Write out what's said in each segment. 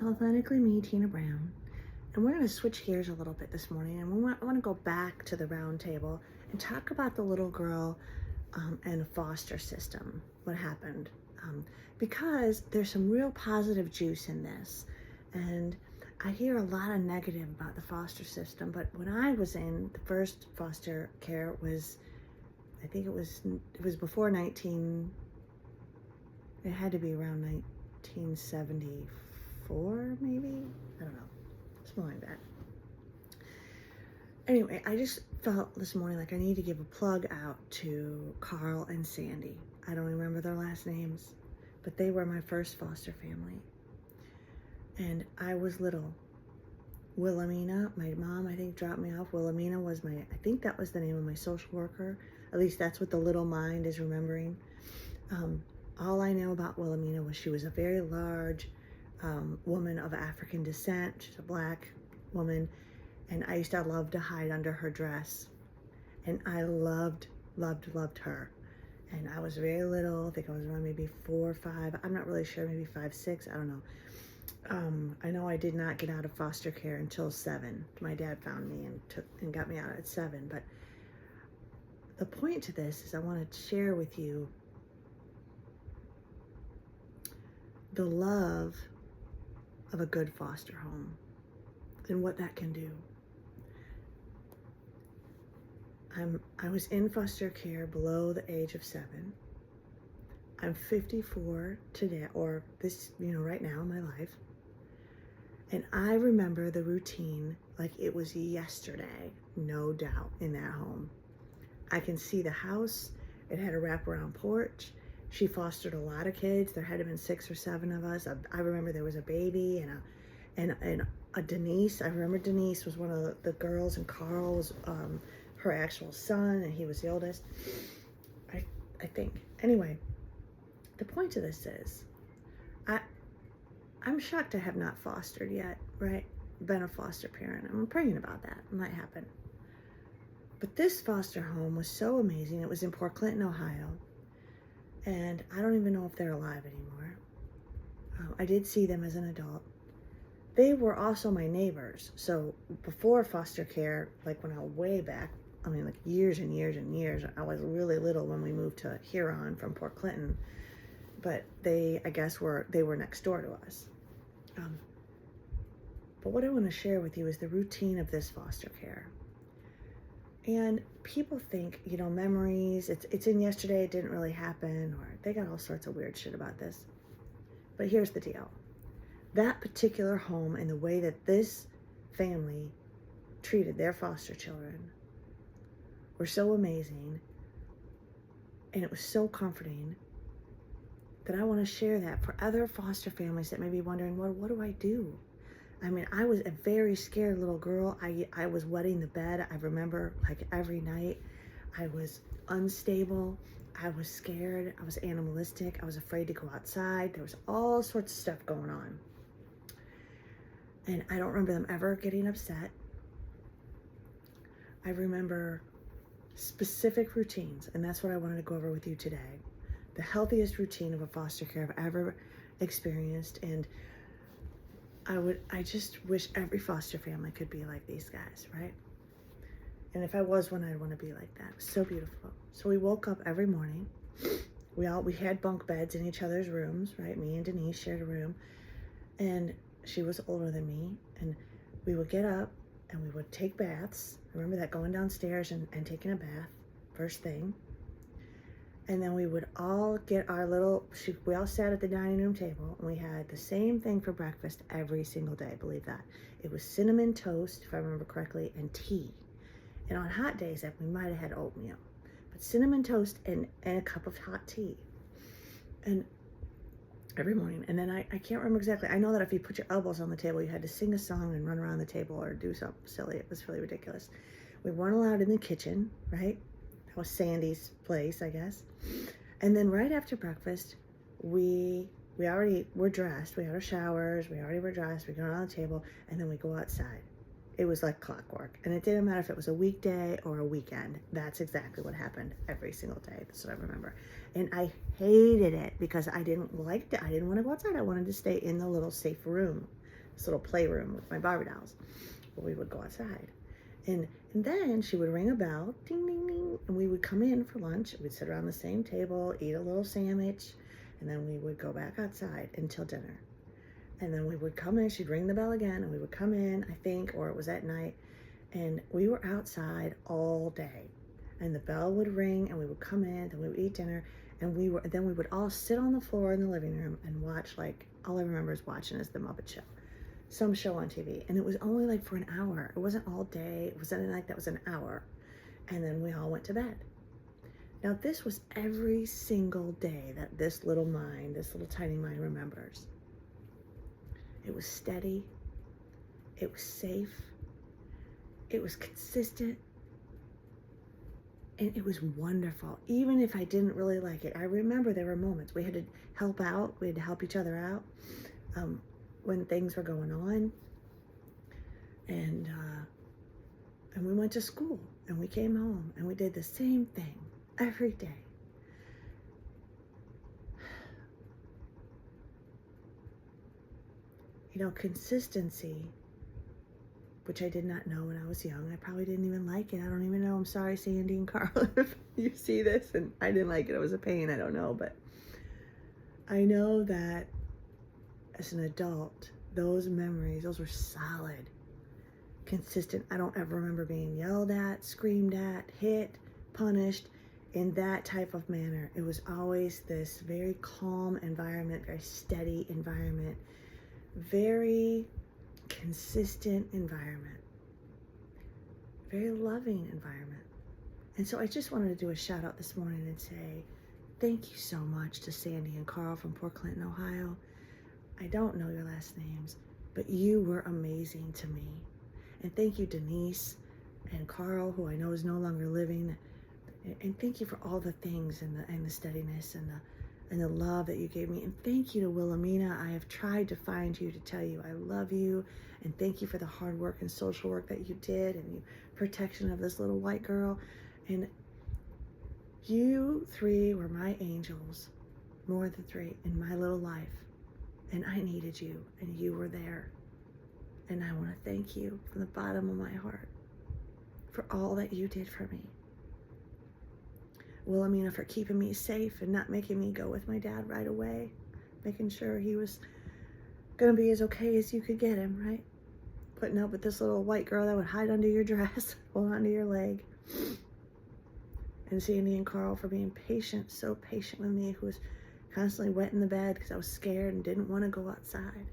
with Authentically Me, Tina Brown. And we're going to switch gears a little bit this morning. And I want to go back to the round table and talk about the little girl and the foster system, what happened. Because there's some real positive juice in this. And I hear a lot of negative about the foster system. But when I was in, the first foster care was, I think it was before it had to be around 1974, maybe? I don't know. Something like that. Anyway, I just felt this morning like I need to give a plug out to Carl and Sandy. I don't remember their last names, but they were my first foster family. And I was little. Wilhelmina, my mom, I think, dropped me off. Wilhelmina was I think that was the name of my social worker. At least that's what the little mind is remembering. All I know about Wilhelmina was she was a very large woman of African descent. She's a black woman. And I used to love to hide under her dress. And I loved her. And I was very little. I think I was around maybe 4 or 5. I'm not really sure, maybe 5, 6. I don't know. I know I did not get out of foster care until 7. My dad found me and got me out at 7. But the point to this is I want to share with you the love of a good foster home and what that can do. I was in foster care below the age of 7. I'm 54 today, or this, right now in my life. And I remember the routine like it was yesterday, no doubt, in that home. I can see the house. It had a wraparound porch. She fostered a lot of kids. There had to have been 6 or 7 of us. I remember there was a baby and a Denise. I remember Denise was one of the girls, and Carl was her actual son, and he was the oldest, I think. Anyway, the point of this is, I'm shocked I have not fostered yet, right? Been a foster parent. I'm praying about that. It might happen. But this foster home was so amazing. It was in Port Clinton, Ohio. And I don't even know if they're alive anymore. I did see them as an adult. They were also my neighbors. So before foster care, like when I was way back, I mean like years and years and years, I was really little when we moved to Huron from Port Clinton. But they were next door to us. But what I want to share with you is the routine of this foster care. And people think, memories, it's in yesterday, it didn't really happen, or they got all sorts of weird shit about this. But here's the deal. That particular home and the way that this family treated their foster children were so amazing, and it was so comforting, that I want to share that for other foster families that may be wondering, well, what do I do? I mean, I was a very scared little girl. I was wetting the bed. I remember like every night. I was unstable. I was scared. I was animalistic. I was afraid to go outside. There was all sorts of stuff going on. And I don't remember them ever getting upset. I remember specific routines, and that's what I wanted to go over with you today. The healthiest routine of a foster care I've ever experienced, and I just wish every foster family could be like these guys, right? And if I was one, I'd want to be like that. It was so beautiful. So we woke up every morning. We had bunk beds in each other's rooms, right? Me and Denise shared a room, and she was older than me, and we would get up and we would take baths. I remember that, going downstairs and taking a bath first thing. And then we would all get we all sat at the dining room table, and we had the same thing for breakfast every single day, believe that. It was cinnamon toast, if I remember correctly, and tea. And on hot days, we might have had oatmeal. But cinnamon toast and a cup of hot tea. And every morning. And then I can't remember exactly. I know that if you put your elbows on the table, you had to sing a song and run around the table or do something silly. It was really ridiculous. We weren't allowed in the kitchen, right? That was Sandy's place, I guess. And then right after breakfast, we already were dressed. We had our showers. We already were dressed. We go around the table, and then we go outside. It was like clockwork. And it didn't matter if it was a weekday or a weekend. That's exactly what happened every single day. That's what I remember. And I hated it because I didn't want to go outside. I wanted to stay in the little safe room. this little playroom with my Barbie dolls, where we would go outside. And then she would ring a bell, ding, ding, ding, and we would come in for lunch. We'd sit around the same table, eat a little sandwich, and then we would go back outside until dinner. And then we would come in, she'd ring the bell again, and we would come in, I think, or it was at night, and we were outside all day. And the bell would ring, and we would come in, and we would eat dinner, and then we would all sit on the floor in the living room and watch, like, all I remember is watching is The Muppet Show. Some show on TV, and it was only like for an hour. It wasn't all day. It wasn't like that was an hour. And then we all went to bed. Now, this was every single day that this little tiny mind remembers. It was steady. It was safe. It was consistent. And it was wonderful. Even if I didn't really like it, I remember there were moments we had to help out. We had to help each other out. When things were going on, and we went to school, and we came home, and we did the same thing every day. You know, consistency, which I did not know when I was young. I probably didn't even like it. I don't even know. I'm sorry, Sandy and Carl, if you see this, and I didn't like it. It was a pain. I don't know, but I know that as an adult, those memories, those were solid, consistent. I don't ever remember being yelled at, screamed at, hit, punished in that type of manner. It was always this very calm environment, very steady environment, very consistent environment, very loving environment. And so I just wanted to do a shout out this morning and say thank you so much to Sandy and Carl from Port Clinton, Ohio. I don't know your last names, but you were amazing to me. And thank you, Denise and Carl, who I know is no longer living. And thank you for all the things and the steadiness and the love that you gave me. And thank you to Wilhelmina. I have tried to find you to tell you I love you. And thank you for the hard work and social work that you did and the protection of this little white girl. And you three were my angels, more than three, in my little life. And I needed you, and you were there. And I want to thank you from the bottom of my heart for all that you did for me. Wilhelmina, for keeping me safe and not making me go with my dad right away, making sure he was going to be as okay as you could get him, right? Putting up with this little white girl that would hide under your dress, hold onto your leg. And Sandy and Carl for being patient, so patient with me, who was constantly wet in the bed because I was scared and didn't want to go outside.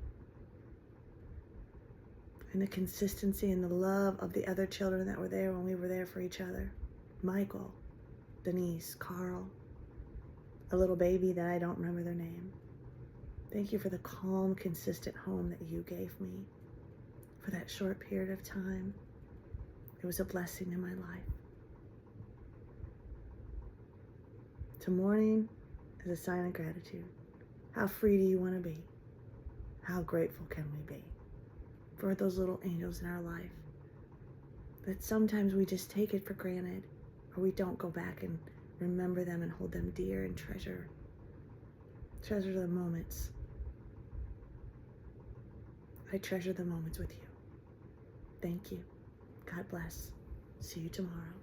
And the consistency and the love of the other children that were there when we were there for each other. Michael, Denise, Carl, a little baby that I don't remember their name. Thank you for the calm, consistent home that you gave me for that short period of time. It was a blessing in my life. To morning is a sign of gratitude. How free do you want to be? How grateful can we be for those little angels in our life that sometimes we just take it for granted, or we don't go back and remember them and hold them dear and treasure the moments. I treasure the moments with you. Thank you. God bless. See you tomorrow.